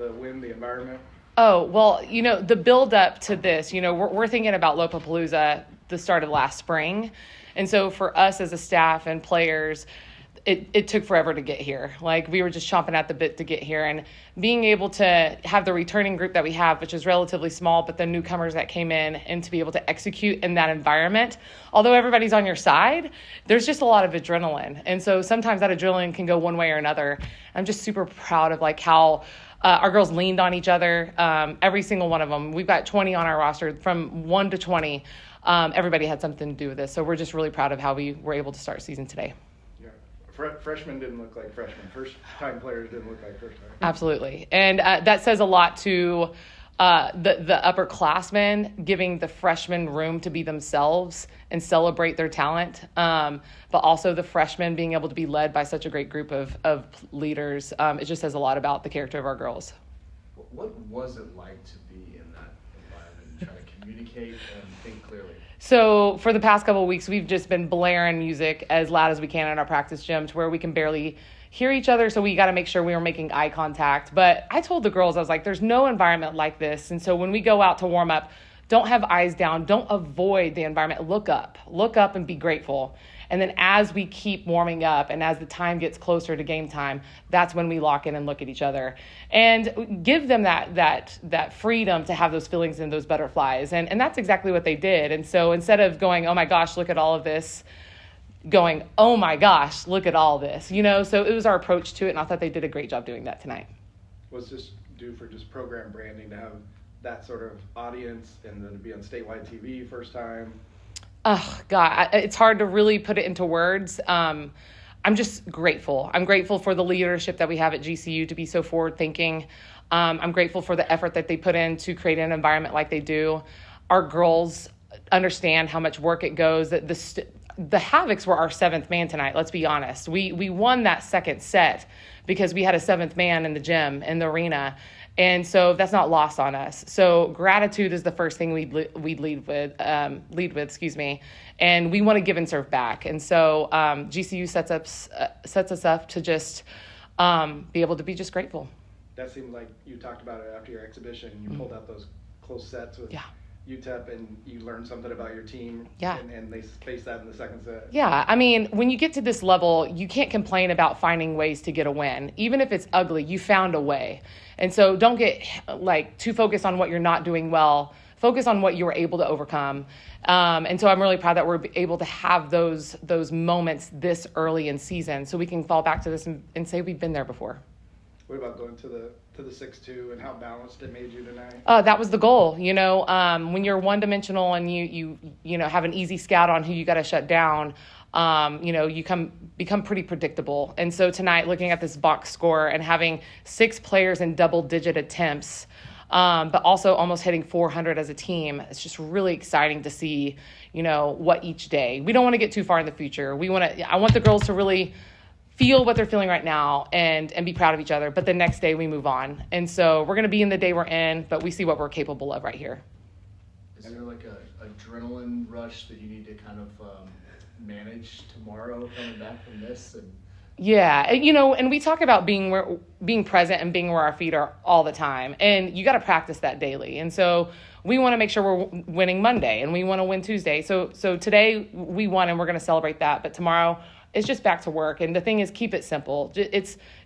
The wind, the environment? Oh, well, the build up to this, we're thinking about Lopapalooza the start of last spring. And so for us as a staff and players, it took forever to get here. Like, we were just chomping at the bit to get here, and being able to have the returning group that we have, which is relatively small, but the newcomers that came in, and to be able to execute in that environment, although everybody's on your side, there's just a lot of adrenaline. And so sometimes that adrenaline can go one way or another. I'm just super proud of how our girls leaned on each other. Every single one of them. We've got 20 on our roster, from 1 to 20. Everybody had something to do with this. So we're just really proud of how we were able to start season today. Freshmen didn't look like freshmen. First-time players didn't look like first-time. Absolutely. And that says a lot to the upperclassmen, giving the freshmen room to be themselves and celebrate their talent, but also the freshmen being able to be led by such a great group of leaders. It just says a lot about the character of our girls. What was it like to be in that environment, trying to communicate and think clearly? So for the past couple of weeks, we've just been blaring music as loud as we can in our practice gym to where we can barely hear each other. So we got to make sure we were making eye contact. But I told the girls, I was like, there's no environment like this. And so when we go out to warm up, don't have eyes down. Don't avoid the environment. Look up and be grateful. And then as we keep warming up and as the time gets closer to game time, that's when we lock in and look at each other and give them that freedom to have those feelings and those butterflies. And that's exactly what they did. And so instead of going, oh my gosh, look at all of this, going, oh my gosh, look at all this, so it was our approach to it. And I thought they did a great job doing that tonight. Was this due for just program branding to have that sort of audience and then to be on statewide TV first time? Oh, God, it's hard to really put it into words. I'm just grateful. I'm grateful for the leadership that we have at GCU to be so forward thinking. I'm grateful for the effort that they put in to create an environment like they do. Our girls understand how much work it goes. The Havocs were our seventh man tonight. Let's be honest. We won that second set because we had a seventh man in the gym, in the arena. And so that's not lost on us. So gratitude is the first thing we'd lead with, and we want to give and serve back. And so GCU sets us up to just be able to be just grateful. That seemed like you talked about it after your exhibition. You pulled out those close sets with UTEP, and you learned something about your team. Yeah. And they faced that in the second set. Yeah. I mean, when you get to this level, you can't complain about finding ways to get a win. Even if it's ugly, you found a way. And so don't get too focused on what you're not doing well. Focus on what you were able to overcome. And so I'm really proud that we're able to have those moments this early in season so we can fall back to this and say we've been there before. What about going to the 6-2 and how balanced it made you tonight? That was the goal. When you're one-dimensional and you have an easy scout on who you got to shut down, you become pretty predictable. And so tonight, looking at this box score and having 6 players in double-digit attempts, but also almost hitting 400 as a team, it's just really exciting to see, what each day. We don't want to get too far in the future. I want the girls to really feel what they're feeling right now and be proud of each other. But the next day we move on. And so we're going to be in the day we're in, but we see what we're capable of right here. Is there like a adrenaline rush that you need to kind of manage tomorrow coming back from this? Yeah. And we talk about being present and being where our feet are all the time. And you got to practice that daily. And so we want to make sure we're winning Monday and we want to win Tuesday. So today we won and we're going to celebrate that. But tomorrow, it's just back to work. And the thing is, keep it simple.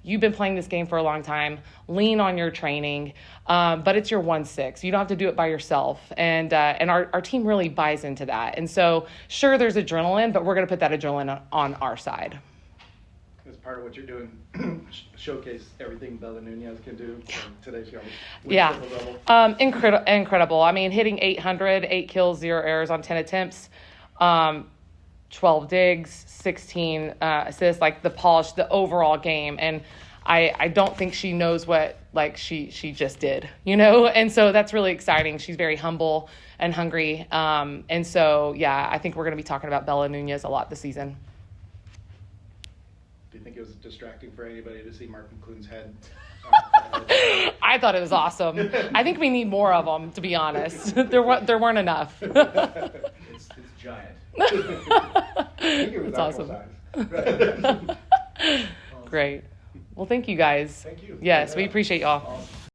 You've been playing this game for a long time. Lean on your training, but it's your 1-6. You don't have to do it by yourself. And our team really buys into that. And so, sure, there's adrenaline, but we're going to put that adrenaline on our side. As part of what you're doing, showcase everything Bella Nunez can do. Today's show. Yeah. Incredible. I mean, hitting 800, 8 kills, 0 errors on 10 attempts. 12 digs, 16 assists, the polish, the overall game. And I don't think she knows what she just did, And so that's really exciting. She's very humble and hungry. And so, I think we're going to be talking about Bella Nunez a lot this season. Do you think it was distracting for anybody to see Mark McClune's head? I thought it was awesome. I think we need more of them, to be honest. There weren't enough. It's giant. I think it was It's awesome. Size. Great. Well, thank you guys. Thank you. Yes, we appreciate y'all. Awesome.